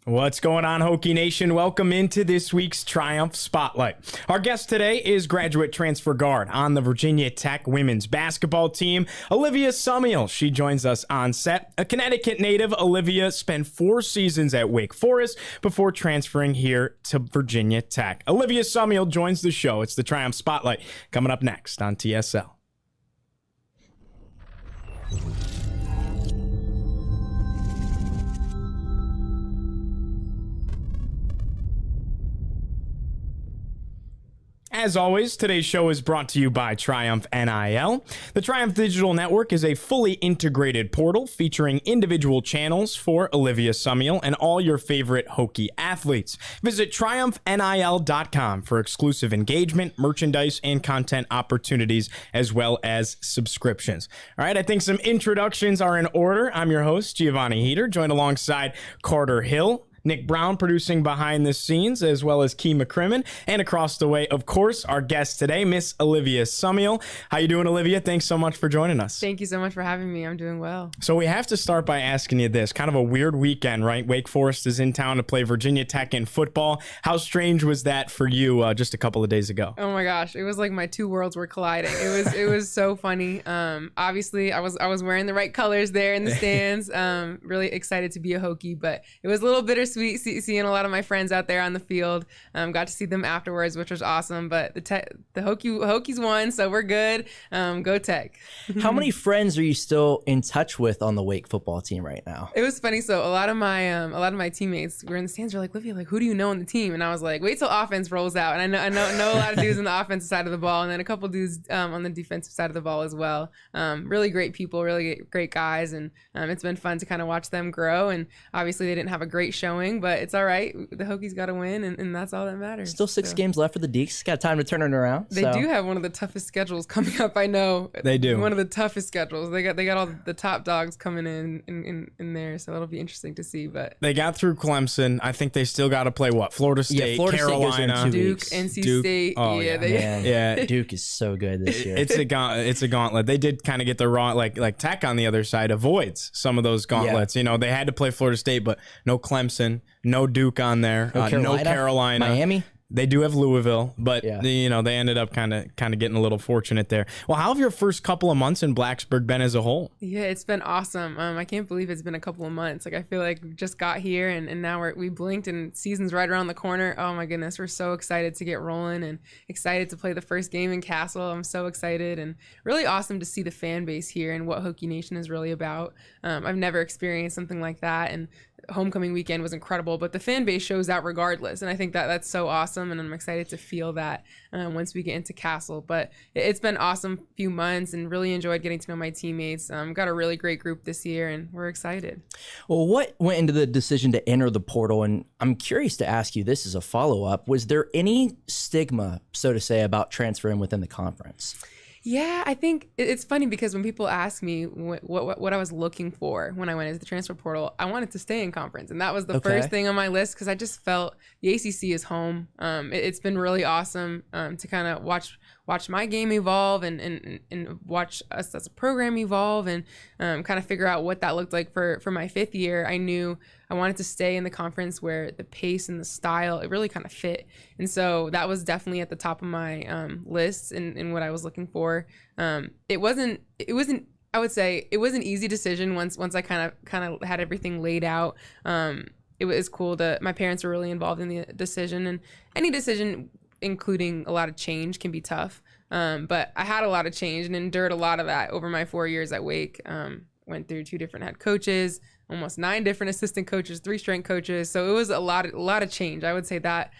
What's going on, Hokie Nation? Welcome into this week's Triumph Spotlight. Our guest today is graduate transfer guard on the Virginia Tech women's basketball team, Olivia Summiel. She joins us on set. A Connecticut native, Olivia spent 4 seasons at Wake Forest before transferring here to Virginia Tech. Olivia Summiel joins the show. It's the Triumph Spotlight coming up next on TSL. As always, today's show is brought to you by Triumph NIL. The Triumph Digital Network is a fully integrated portal featuring individual channels for Olivia Summiel and all your favorite Hokie athletes. Visit triumphnil.com for exclusive engagement, merchandise, and content opportunities, as well as subscriptions. All right, I think some introductions are in order. I'm your host, Giovanni Heater, joined alongside Carter Hill, Nick Brown producing behind the scenes, as well as Key McCrimmon. And across the way, of course, our guest today, Miss Olivia Summiel. How you doing, Olivia? Thanks so much for joining us. Thank you so much for having me. I'm doing well. So we have to start by asking you this. Kind of a weird weekend, right? Wake Forest is in town to play Virginia Tech in football. How strange was that for you just a couple of days ago? Oh my gosh, it was like my two worlds were colliding. It was so funny. Obviously, I was wearing the right colors there in the stands. Really excited to be a Hokie, but it was a little bittersweet seeing a lot of my friends out there on the field. Got to see them afterwards, which was awesome. But the Hokies won, so we're good. Go Tech. How many friends are you still in touch with on the Wake football team right now? It was funny. So a lot of my teammates were in the stands. Were like, Olivia, like, who do you know on the team? And I was like, wait till offense rolls out. And I know a lot of dudes on the offensive side of the ball, and then a couple dudes on the defensive side of the ball as well. Really great people, really great guys, and it's been fun to kind of watch them grow. And obviously they didn't have a great showing, but it's all right. The Hokies got to win, and that's all that matters. Still 6 games left for the Deeks. Got time to turn it around. They do have one of the toughest schedules coming up. I know they do. One of the toughest schedules. They got all the top dogs coming in there, so it'll be interesting to see. But they got through Clemson. I think they still got to play what? Florida State, Florida Carolina, State Duke, NC State. Oh yeah. Duke is so good this year. It's a gauntlet. They did kind of get the wrong like Tech on the other side avoids some of those gauntlets. Yeah. You know, they had to play Florida State, but no Clemson, no Duke on there, no Carolina, Miami. They do have Louisville, but they ended up kind of getting a little fortunate there. Well, how have your first couple of months in Blacksburg been as a whole? Yeah, it's been awesome. I can't believe it's been a couple of months. Like, I feel like we just got here and now we blinked and season's right around the corner. Oh my goodness, we're so excited to get rolling and excited to play the first game in Castle. I'm so excited, and really awesome to see the fan base here and what Hokie Nation is really about. I've never experienced something like that, and homecoming weekend was incredible, but the fan base shows out regardless, and I think that's so awesome, and I'm excited to feel that once we get into Castle. But it's been awesome few months, and really enjoyed getting to know my teammates. Got a really great group this year, and we're excited. Well, what went into the decision to enter the portal? And I'm curious to ask you this as a follow-up. Was there any stigma, so to say, about transferring within the conference? Yeah, I think it's funny because when people ask me what I was looking for when I went into the transfer portal, I wanted to stay in conference. And that was the first thing on my list, because I just felt the ACC is home. It's been really awesome to kind of watch my game evolve and watch us as a program evolve, and kind of figure out what that looked like for my 5th year. I knew I wanted to stay in the conference where the pace and the style, it really kind of fit. And so that was definitely at the top of my list and what I was looking for. It wasn't, I would say it was an easy decision once I kind of had everything laid out. It was cool that my parents were really involved in the decision, and any decision including a lot of change can be tough. But I had a lot of change and endured a lot of that over my 4 years at Wake. Went through 2 different head coaches, almost 9 different assistant coaches, 3 strength coaches. So it was a lot of change. I would say that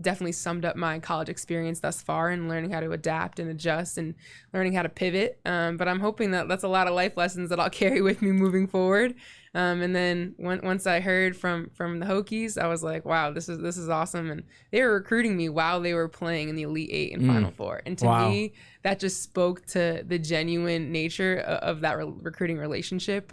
definitely summed up my college experience thus far, and learning how to adapt and adjust and learning how to pivot. But I'm hoping that that's a lot of life lessons that I'll carry with me moving forward. And then once I heard from the Hokies, I was like, wow, this is awesome. And they were recruiting me while they were playing in the Elite 8 and Final Four. And to me, that just spoke to the genuine nature of that recruiting relationship.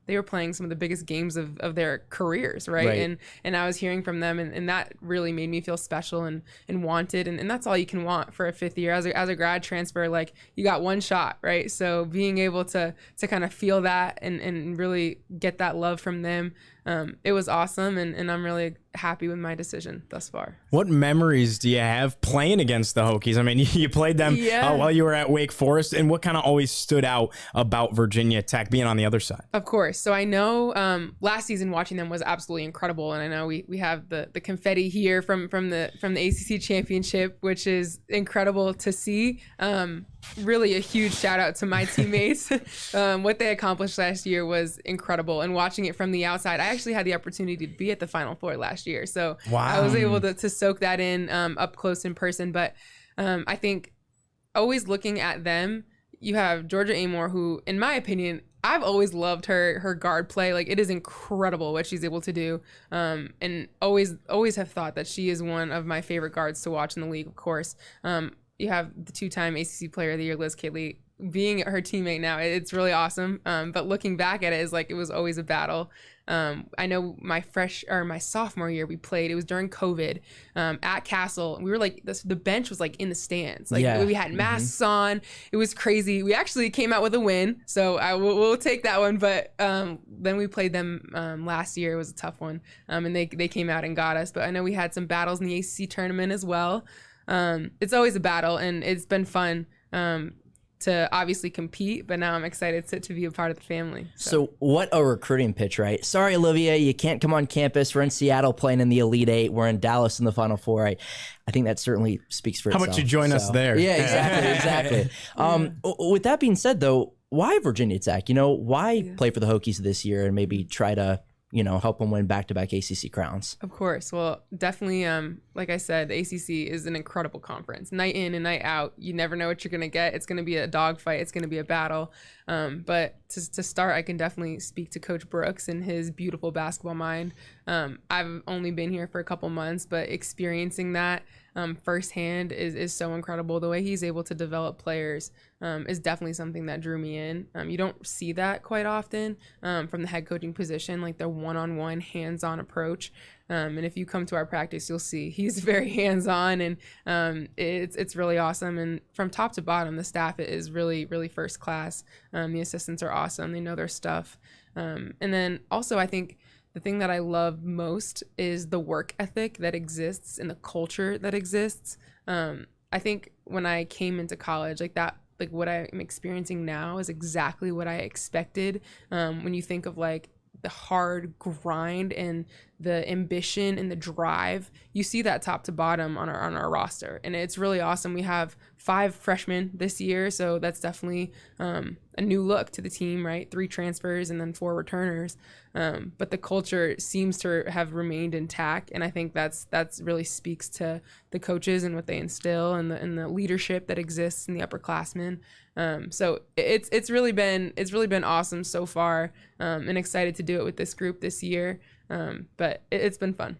They were playing some of the biggest games of their careers, right? And I was hearing from them, and that really made me feel special and wanted. And that's all you can want for a 5th year. As a grad transfer, like, you got one shot, right? So being able to kind of feel that and really get that love from them, it was awesome, and I'm really happy with my decision thus far. What memories do you have playing against the Hokies? I mean, you played them while you were at Wake Forest, and what kind of always stood out about Virginia Tech being on the other side? Of course. So I know last season watching them was absolutely incredible, and I know we have the confetti here from the ACC championship, which is incredible to see. Really a huge shout out to my teammates. What they accomplished last year was incredible, and watching it from the outside, I actually had the opportunity to be at the Final Four last year, so I was able to soak that in up close in person. But I think always looking at them, you have Georgia Amore, who, in my opinion, I've always loved her guard play. Like, it is incredible what she's able to do, and always have thought that she is one of my favorite guards to watch in the league. Of course, you have the 2-time ACC Player of the Year, Liz Kitley, being her teammate now. It's really awesome. But looking back at it, is like it was always a battle. I know my sophomore year we played. It was during COVID at Castle. We were like the bench was like in the stands. Like we had masks on. It was crazy. We actually came out with a win, so we'll take that one. But then we played them last year. It was a tough one, and they came out and got us. But I know we had some battles in the ACC tournament as well. It's always a battle, and it's been fun to obviously compete, but now I'm excited to be a part of the family. So what a recruiting pitch, right? Sorry, Olivia, you can't come on campus. We're in Seattle playing in the Elite Eight. We're in Dallas in the Final Four. I think that certainly speaks for itself. How about you join us there? Yeah, exactly. With that being said, though, why Virginia Tech? Why play for the Hokies this year and maybe try to help them win back-to-back ACC crowns? Of course. Well, definitely, like I said, the ACC is an incredible conference. Night in and night out, you never know what you're going to get. It's going to be a dogfight. It's going to be a battle. But to start, I can definitely speak to Coach Brooks and his beautiful basketball mind. I've only been here for a couple months, but experiencing that firsthand is so incredible. The way he's able to develop players is definitely something that drew me in. You don't see that quite often from the head coaching position, like the one-on-one hands-on approach. And if you come to our practice, you'll see he's very hands-on, and it's really awesome. And from top to bottom, the staff is really, really first class. The assistants are awesome. They know their stuff. And then also, I think the thing that I love most is the work ethic that exists and the culture that exists. I think when I came into college, like what I'm experiencing now is exactly what I expected. When you think of like the hard grind and the ambition and the drive, you see that top to bottom on our roster, and it's really awesome. We have 5 freshmen this year, so that's definitely a new look to the team, right? 3 transfers and then 4 returners, but the culture seems to have remained intact, and I think that's really speaks to the coaches and what they instill, and the leadership that exists in the upperclassmen. So it's really been awesome so far, and excited to do it with this group this year. But it's been fun.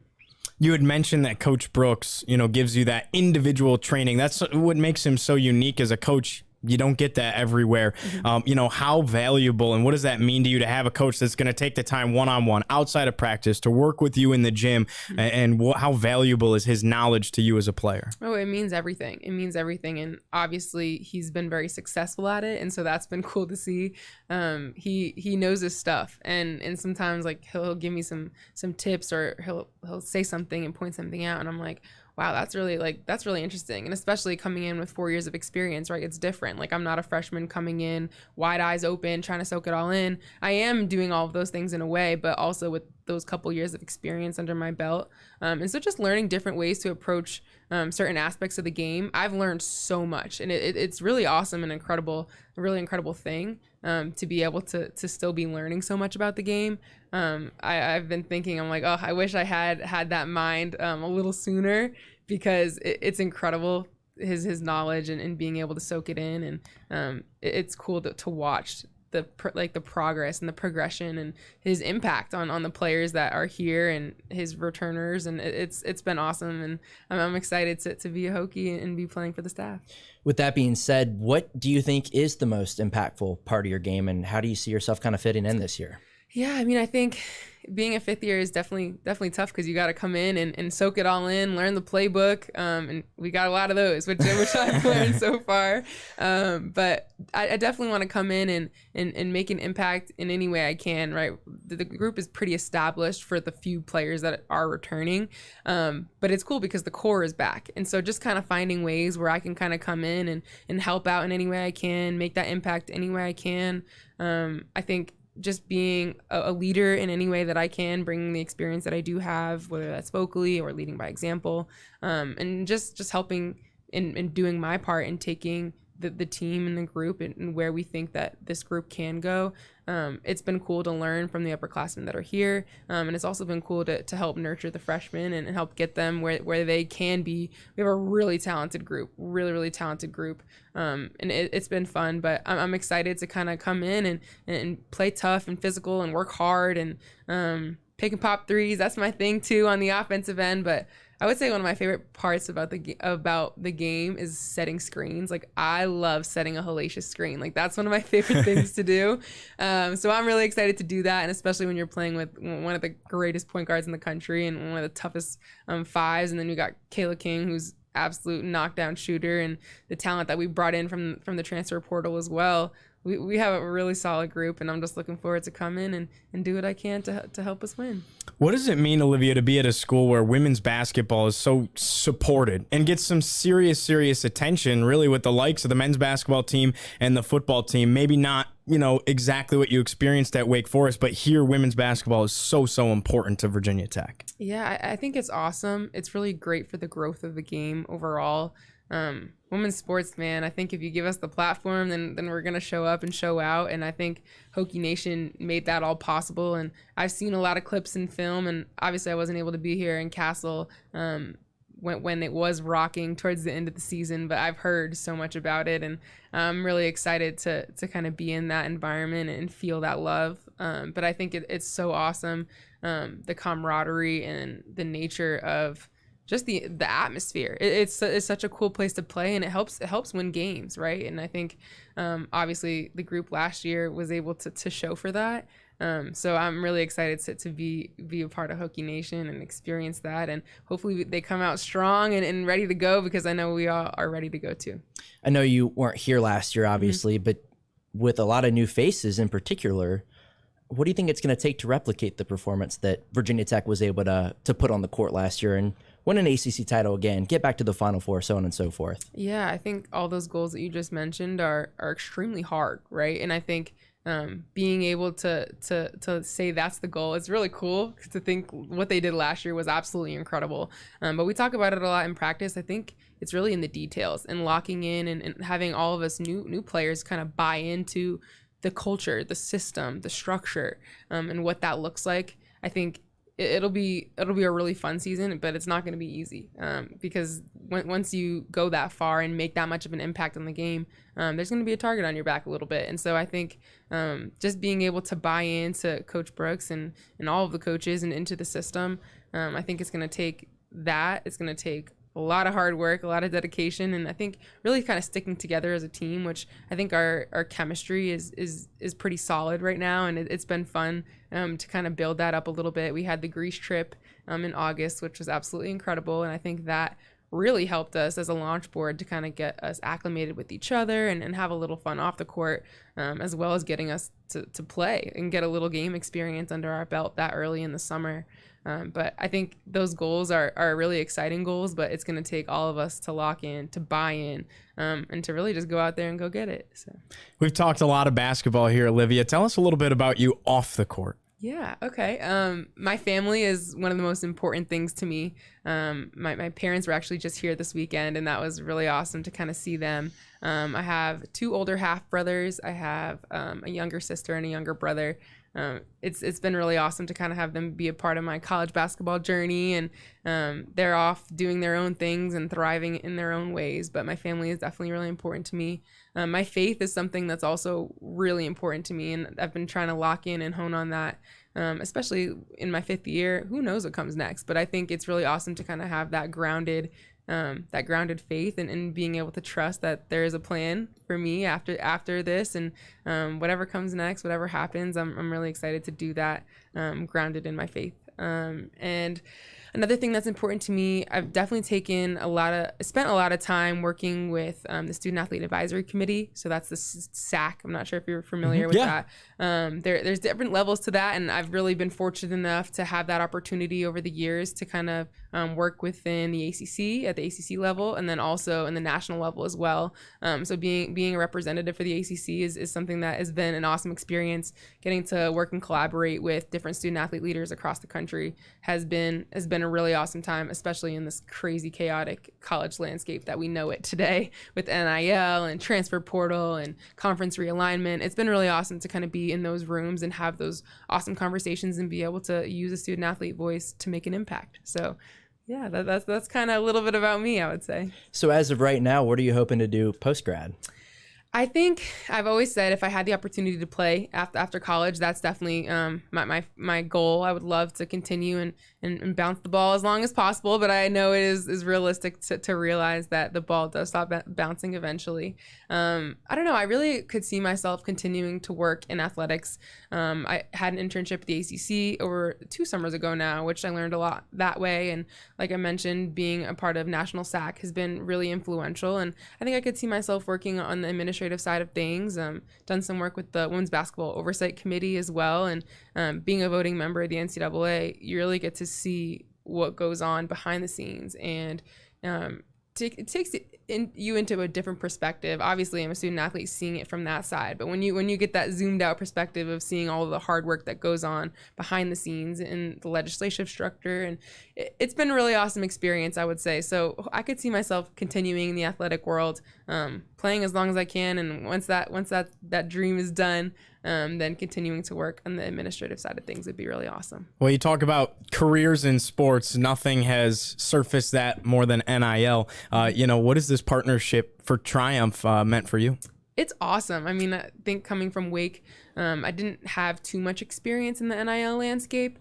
You had mentioned that Coach Brooks, gives you that individual training. That's what makes him so unique as a coach. You don't get that everywhere. How valuable and what does that mean to you to have a coach that's going to take the time one-on-one outside of practice to work with you in the gym, and how valuable is his knowledge to you as a player? Oh, it means everything. It means everything. And obviously he's been very successful at it. And so that's been cool to see. He knows his stuff, and sometimes like he'll give me some tips, or he'll say something and point something out, and I'm like, wow, that's really interesting. And especially coming in with 4 years of experience, right? It's different. Like, I'm not a freshman coming in wide eyes open, trying to soak it all in. I am doing all of those things in a way, but also with those couple years of experience under my belt. And so just learning different ways to approach certain aspects of the game. I've learned so much, and it's really awesome and incredible, a really incredible thing to be able to still be learning so much about the game. I've been thinking, I'm like, oh, I wish I had that mind a little sooner, because it's incredible, his knowledge and being able to soak it in. And it's cool to watch the progress and the progression and his impact on the players that are here and his returners. And it's been awesome. And I'm excited to be a Hokie and be playing for the staff. With that being said, what do you think is the most impactful part of your game, and how do you see yourself kind of fitting in this year? Yeah, I mean, I think being a fifth year is definitely tough because you got to come in and soak it all in, learn the playbook, and we got a lot of those, which I've learned so far. But I definitely want to come in and make an impact in any way I can. Right, the group is pretty established for the few players that are returning, but it's cool because the core is back, and so just kind of finding ways where I can kind of come in and help out in any way I can, make that impact any way I can. I think just being a leader in any way that I can, bringing the experience that I do have, whether that's vocally or leading by example, and just helping in doing my part in taking the team and the group and where we think that this group can go. It's been cool to learn from the upperclassmen that are here, and it's also been cool to help nurture the freshmen and help get them where they can be. We have a really talented group, really talented group, and it's been fun. But I'm excited to kind of come in and play tough and physical and work hard and pick and pop threes. That's my thing too on the offensive end, but I would say one of my favorite parts about the game is setting screens. Like, I love setting a hellacious screen. Like, that's one of my favorite things to do. So I'm really excited to do that, and especially when you're playing with one of the greatest point guards in the country and one of the toughest fives. And then you got Kayla King, who's absolute knockdown shooter, and the talent that we brought in from the transfer portal as well. We have a really solid group, and I'm just looking forward to come in and do what I can to help us win. What does it mean, Olivia, to be at a school where women's basketball is so supported and gets some serious attention, really, with the likes of the men's basketball team and the football team? Maybe not, exactly what you experienced at Wake Forest, but here women's basketball is so important to Virginia Tech. Yeah, I think it's awesome. It's really great for the growth of the game overall. Women's sports, man, I think if you give us the platform, then we're going to show up and show out. And I think Hokie Nation made that all possible. And I've seen a lot of clips and film, and obviously I wasn't able to be here in Castle when it was rocking towards the end of the season, but I've heard so much about it, and I'm really excited to kind of be in that environment and feel that love. But I think it's so awesome, the camaraderie and the nature of just the atmosphere. It's such a cool place to play, and it helps win games, right? And I think obviously the group last year was able to show for that. So I'm really excited to be a part of Hokie Nation and experience that, and hopefully they come out strong and ready to go, because I know we all are ready to go too. I know you weren't here last year, obviously, but with a lot of new faces in particular, what do you think it's going to take to replicate the performance that Virginia Tech was able to put on the court last year and win an ACC title again, get back to the Final Four, so on and so forth? Yeah, I think all those goals that you just mentioned are extremely hard, right? And I think being able to say that's the goal, it's really cool to think what they did last year was absolutely incredible. But we talk about it a lot in practice. I think it's really in the details and locking in and having all of us new players kind of buy into the culture, the system, the structure, and what that looks like. I think it'll be a really fun season, but it's not going to be easy, because once you go that far and make that much of an impact on the game, there's going to be a target on your back a little bit. And so I think just being able to buy into Coach Brooks and all of the coaches and into the system, I think it's going to take that. It's going to take a lot of hard work, a lot of dedication, and I think really kind of sticking together as a team, which I think our chemistry is pretty solid right now, and it's been fun to kind of build that up a little bit. We had the Greece trip in August, which was absolutely incredible, and I think that really helped us as a launch board to kind of get us acclimated with each other and have a little fun off the court, as well as getting us to play and get a little game experience under our belt that early in the summer. But I think those goals are really exciting goals, but it's going to take all of us to lock in, to buy in, and to really just go out there and go get it. So we've talked a lot of basketball here, Olivia. Tell us a little bit about you off the court. Yeah, okay. My family is one of the most important things to me. My parents were actually just here this weekend, and that was really awesome to kind of see them. I have 2 older half brothers. I have a younger sister and a younger brother. It's been really awesome to kind of have them be a part of my college basketball journey, and they're off doing their own things and thriving in their own ways, but my family is definitely really important to me. My faith is something that's also really important to me, and I've been trying to lock in and hone on that, especially in my 5th year. Who knows what comes next, but I think it's really awesome to kind of have that grounded that grounded faith and being able to trust that there is a plan for me after this, and whatever comes next, whatever happens, I'm really excited to do that, grounded in my faith. And another thing that's important to me, I've definitely spent a lot of time working with the Student Athlete Advisory Committee. So that's the SAC. I'm not sure if you're familiar with that. There's different levels to that, and I've really been fortunate enough to have that opportunity over the years to kind of work within the ACC at the ACC level, and then also in the national level as well. So being a representative for the ACC is something that has been an awesome experience. Getting to work and collaborate with different student athlete leaders across the country has been a really awesome time, especially in this crazy chaotic college landscape that we know it today with NIL and transfer portal and conference realignment. It's been really awesome to kind of be in those rooms and have those awesome conversations and be able to use a student athlete voice to make an impact. So yeah, that's kind of a little bit about me, I would say. So as of right now, what are you hoping to do post-grad? I think I've always said if I had the opportunity to play after college, that's definitely my goal. I would love to continue and bounce the ball as long as possible, but I know it is realistic to realize that the ball does stop bouncing eventually. I don't know. I really could see myself continuing to work in athletics. I had an internship at the ACC over 2 summers ago now, which I learned a lot that way. And like I mentioned, being a part of National SAC has been really influential. And I think I could see myself working on the administrative side of things. Done some work with the Women's Basketball Oversight Committee as well. And being a voting member of the NCAA, you really get to see what goes on behind the scenes, and it takes you into a different perspective. Obviously, I'm a student athlete, seeing it from that side, but when you get that zoomed out perspective of seeing all of the hard work that goes on behind the scenes in the legislative structure, and it's been a really awesome experience, I would say. So I could see myself continuing in the athletic world, playing as long as I can, and once that dream is done, then continuing to work on the administrative side of things would be really awesome. Well, you talk about careers in sports. Nothing has surfaced that more than NIL. What is this partnership for Triumph meant for you? It's awesome. I mean, I think coming from Wake, I didn't have too much experience in the NIL landscape.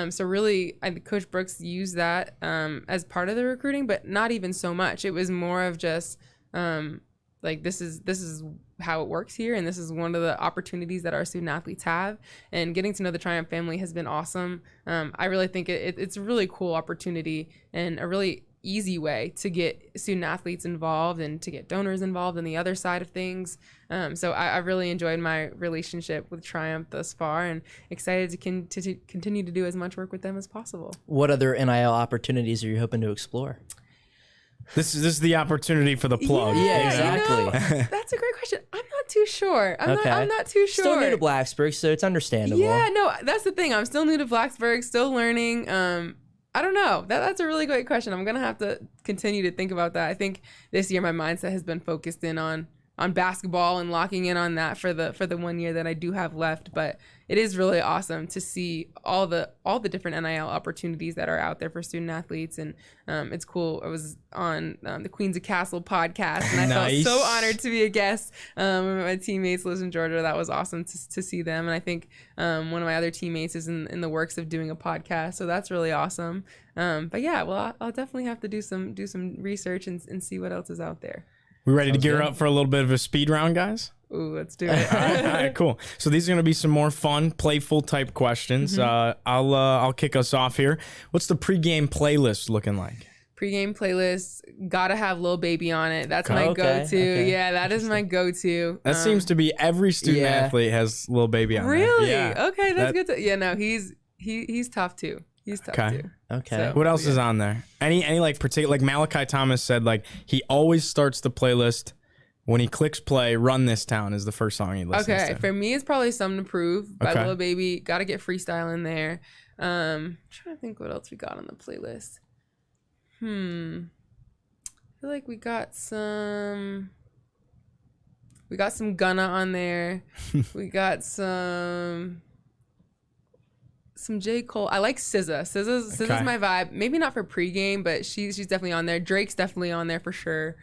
So really, I think Coach Brooks used that as part of the recruiting, but not even so much. It was more of just this is how it works here, and this is one of the opportunities that our student athletes have, and getting to know the Triumph family has been awesome. I really think it's a really cool opportunity and a really easy way to get student athletes involved and to get donors involved on the other side of things. So I really enjoyed my relationship with Triumph thus far, and excited to continue to do as much work with them as possible. What other NIL opportunities are you hoping to explore? This is the opportunity for the plug. Yeah, exactly. That's a great question. I'm not too sure. I'm not too sure. Still new to Blacksburg, so it's understandable. Yeah, no, that's the thing. I'm still new to Blacksburg, still learning. I don't know. That's a really great question. I'm gonna have to continue to think about that. I think this year my mindset has been focused in on basketball and locking in on that for the 1 year that I do have left. But it is really awesome to see all the different NIL opportunities that are out there for student athletes, and it's cool. I was on the Queens of Castle podcast, and I felt so honored to be a guest. My teammates lives in Georgia. That was awesome to see them, and I think one of my other teammates is in the works of doing a podcast, so that's really awesome. But yeah, well, I'll definitely have to do some research and see what else is out there. We ready to gear up for a little bit of a speed round, guys? Ooh, let's do it. All right, cool. So these are going to be some more fun, playful type questions. I'll kick us off here. What's the pregame playlist looking like? Pregame playlist, gotta have Lil Baby on it. That's my go-to. Okay. Yeah, that is my go-to. That seems to be every student athlete has Lil Baby on there. Really? Yeah. Okay, that's good to. Yeah, no, he's tough too. He's tough too. Okay. So, what else is on there? Any like particular, like Malachi Thomas said, like he always starts the playlist when he clicks play. Run This Town is the first song he listens to. Okay, for me it's probably Something to Prove by Okay. Lil Baby. Gotta get freestyle in there. Trying to think what else we got on the playlist. I feel like we got some Gunna on there. We got some J. Cole. I like SZA. SZA's my vibe. Maybe not for pregame, but she's definitely on there. Drake's definitely on there for sure.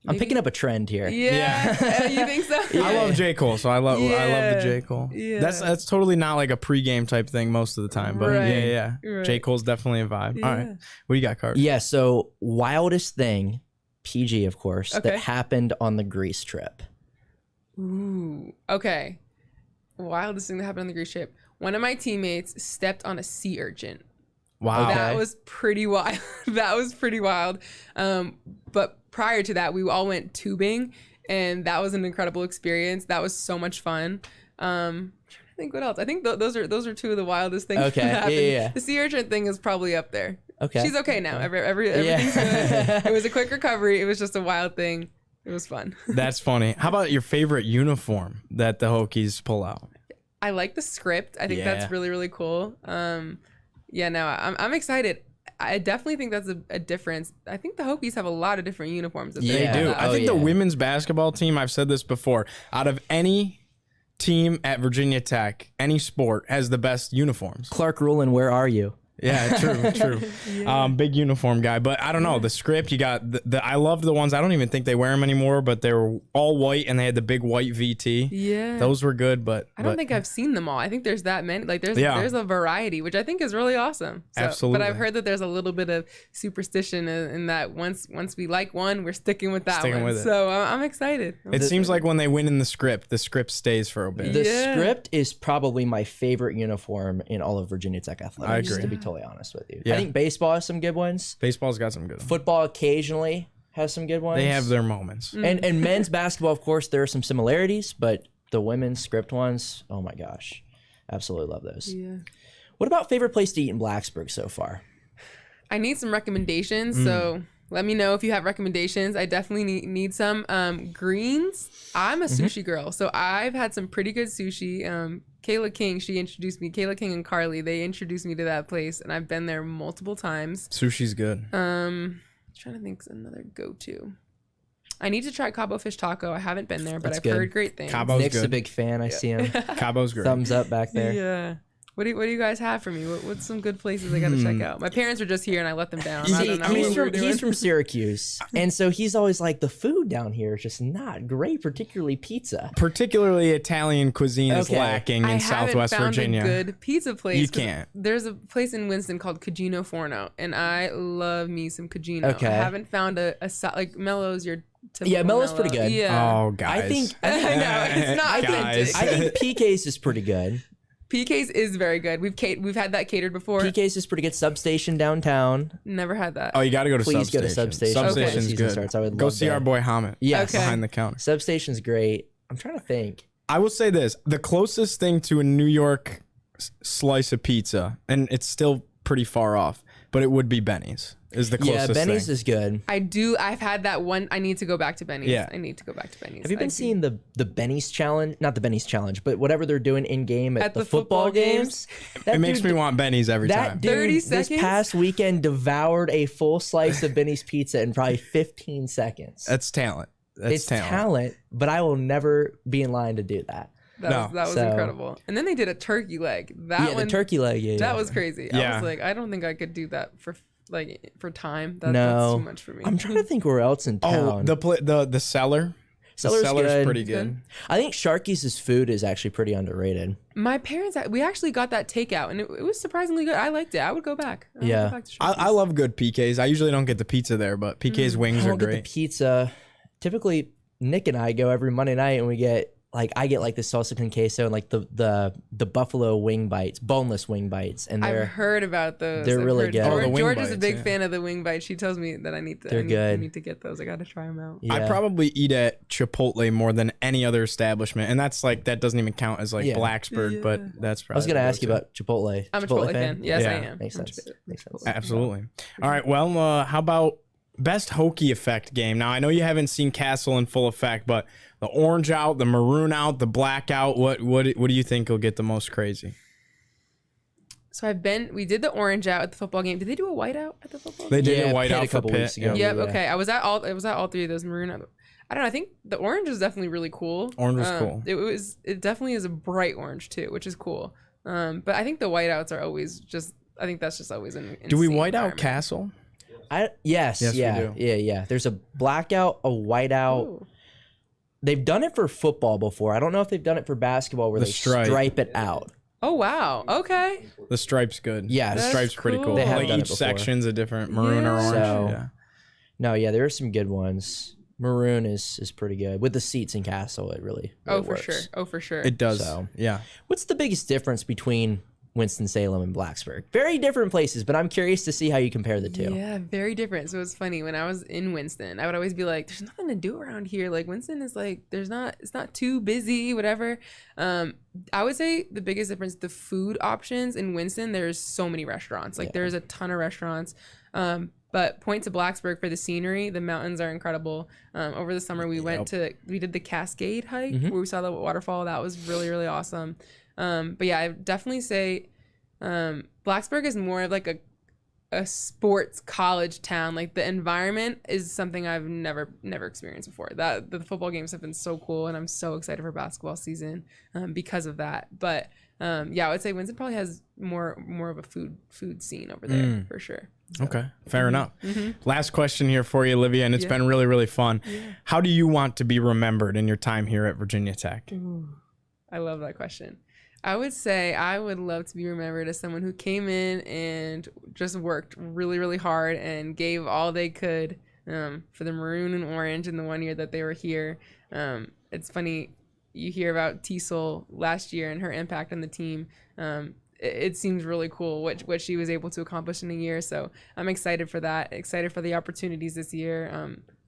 I'm picking up a trend here. Yeah. You think so? I love J. Cole, so I love the J. Cole. Yeah. That's totally not like a pregame type thing most of the time, but yeah. Right. J. Cole's definitely a vibe. Yeah. All right. What do you got, Carter? Yeah, so wildest thing, PG, of course, Okay. that happened on the Greece trip. Ooh. Okay. Wildest thing that happened on the Greece trip. One of my teammates stepped on a sea urchin. Wow. That was pretty wild. That was pretty wild. But prior to that, we all went tubing, and that was an incredible experience. That was so much fun. I'm trying to think what else. I think those are two of the wildest things Okay. that happened. Yeah. The sea urchin thing is probably up there. Okay. She's okay now. Everything's good. It was a quick recovery. It was just a wild thing. It was fun. That's funny. How about your favorite uniform that the Hokies pull out? I like the script. I think Yeah. that's really, really cool. I'm excited. I definitely think that's a difference. I think the Hokies have a lot of different uniforms. That They Yeah. do. Oh, I think the yeah. women's basketball team, I've said this before, out of any team at Virginia Tech, any sport, has the best uniforms. Clark Rulin, where are you? Yeah, true. Big uniform guy, but I don't know the script. You got I loved the ones. I don't even think they wear them anymore, but they were all white and they had the big white VT. Yeah. Those were good, but I don't think I've seen them all. I think there's that many. Like there's Yeah. there's a variety, which I think is really awesome. So, Absolutely. But I've heard that there's a little bit of superstition in that once we like one, we're sticking with that Sticking one. with it. So I'm excited. It seems like when they win in the script stays for a bit. The Yeah. script is probably my favorite uniform in all of Virginia Tech athletics. I agree. To be totally honest with you, Yeah. I think baseball has some good ones. Baseball's got some good ones. Football occasionally has some good ones. They have their moments. and men's basketball, of course, there are some similarities, but the women's script ones, oh my gosh, absolutely love those. Yeah. What about favorite place to eat in Blacksburg so far? I need some recommendations, so let me know if you have recommendations. I definitely need some. Greens. I'm a sushi girl, so I've had some pretty good sushi. Kayla King, Kayla King and Carly, they introduced me to that place, and I've been there multiple times. Sushi's good. Trying to think of another go-to. I need to try Cabo Fish Taco. I haven't been there, but That's I've good. heard great things. Cabo's Nick's a good. big fan. I see him. Cabo's great. Thumbs up back there. Yeah. What do you guys have for me? What's some good places I got to check out? My parents are just here and I let them down. I don't know he's what we're doing. from Syracuse, and so he's always like, the food down here is just not great, particularly pizza. Particularly Italian cuisine is Okay. lacking I in haven't Southwest found Virginia. a good pizza place. You 'cause can't. There's a place in Winston called Cugino Forno, and I love me some Cugino. Okay. I haven't found like Mello's your typical Yeah, Mello's Mello. pretty good. Yeah. Oh, guys. I think I know it's not Guys. authentic. I think PK's is pretty good. PK's is very good. We've had that catered before. PK's is pretty good. Substation downtown. Never had that. Oh, you got to go to Please go to Substation. Substation before the Substation's season good. starts. I would Go love see that. our boy Hamid. Yes. Okay. Behind the counter. Substation's great. I'm trying to think. I will say this: the closest thing to a New York slice of pizza, and it's still pretty far off, but it would be Benny's. Is the Yeah, closest Benny's thing. is good. I've had that one. I need to go back to Benny's. Yeah. I need to go back to Benny's. Have you been I seeing the Benny's challenge? Not the Benny's challenge, but whatever they're doing in game at the football football games. That It makes dude- me want Benny's every That time. dude 30 this seconds? past weekend devoured a full slice of Benny's pizza in probably 15 seconds. That's talent. That's It's talent, but I will never be in line to do that. That was So- incredible. And then they did a turkey leg. That Yeah, one, the turkey leg. Yeah, that yeah. was crazy. I Yeah. was like, I don't think I could do that for time. That's No, too much for me. I'm trying to think where else in Oh, town. the cellar. Cellar's the cellar's good. pretty good. I think Sharky's food is actually pretty underrated. My parents, we actually got that takeout, and it was surprisingly good. I liked it. I would go back. I would Yeah. go back to I Shorty's. love good PKs. I usually don't get the pizza there, but PK's wings I are don't get the great. pizza. Typically, Nick and I go every Monday night, and we get I get like the salsa con queso and like the buffalo wing bites, boneless wing bites, and I've they're heard about those. they're I've really heard- good. Oh, the wing George is a bites, big yeah. fan of the wing bites. She tells me that I need to. I good. need to get those. I got to try them out. yeah. I probably eat at Chipotle more than any other establishment, and that's like that doesn't even count as like Yeah. Blacksburg, Yeah. but that's I probably. was gonna the ask you go-to. about Chipotle. I'm a Chipotle fan. Yes, Yeah. I am. Makes I'm sense. Chipotle. Makes sense. Absolutely. All right. Well, how about best Hokie effect game? Now I know you haven't seen Castle in full effect, but the orange out, the maroon out, the black out. What do you think will get the most crazy? So we did the orange out at the football game. Did they do a white out at the football They game? did Yeah, a white Pitt a out for couple Pitt. weeks ago. Yeah. Yep. Yeah. Okay. I was at all three of those maroon. I don't know. I think the orange is definitely really cool. Orange was cool. It definitely is a bright orange too, which is cool. But I think the whiteouts are always just. I think that's just always an. Do we white out Castle? Yes, Yes, we yeah, do. yeah. There's a blackout, a whiteout. Ooh. They've done it for football before. I don't know if they've done it for basketball where The they stripe. stripe it out. Oh wow. Okay. The stripe's good. Yeah, the that's stripe's pretty cool. cool. They have Like done it each before. section's a different maroon or Yeah. orange. So- Yeah. No, yeah, there are some good ones. Maroon is pretty good. With the seats in Castle, it really Oh, for works. sure. Oh, for sure. It does. So- Yeah. What's the biggest difference between Winston-Salem and Blacksburg? Very different places, but I'm curious to see how you compare the two. Yeah, very different. So it's funny when I was in Winston, I would always be like, "There's nothing to do around here." Like Winston is like, it's not too busy, whatever. I would say the biggest difference, the food options in Winston. There's so many restaurants. Like there's a ton of restaurants. But point to Blacksburg for the scenery. The mountains are incredible. Over the summer, we did the Cascade hike where we saw the waterfall. That was really, really awesome. But yeah, I definitely say Blacksburg is more of like a sports college town. Like the environment is something I've never experienced before. That the football games have been so cool, and I'm so excited for basketball season because of that. But yeah, I would say Winston probably has more of a food scene over there for sure. So. Okay, fair enough. Last question here for you, Olivia, and it's been really, really fun. How do you want to be remembered in your time here at Virginia Tech? I love that question. I would say I would love to be remembered as someone who came in and just worked really, really hard and gave all they could for the maroon and orange in the 1 year that they were here. It's funny, you hear about Teasel last year and her impact on the team. It seems really cool what she was able to accomplish in a year. So I'm excited for that. Excited for the opportunities this year.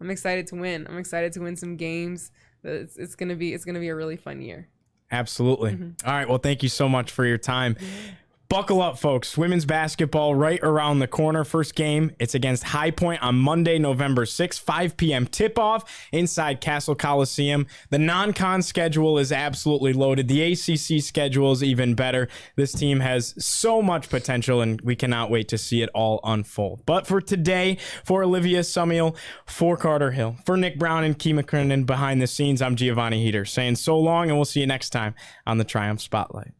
I'm excited to win. I'm excited to win some games. It's gonna be a really fun year. Absolutely. All right. Well, thank you so much for your time. Buckle up, folks. Women's basketball right around the corner. First game, it's against High Point on Monday, November 6th, 5 p.m. tip-off inside Castle Coliseum. The non-con schedule is absolutely loaded. The ACC schedule is even better. This team has so much potential, and we cannot wait to see it all unfold. But for today, for Olivia Summiel, for Carter Hill, for Nick Brown and Key McCrinden behind the scenes, I'm Giovanni Heater saying so long, and we'll see you next time on the Triumph Spotlight.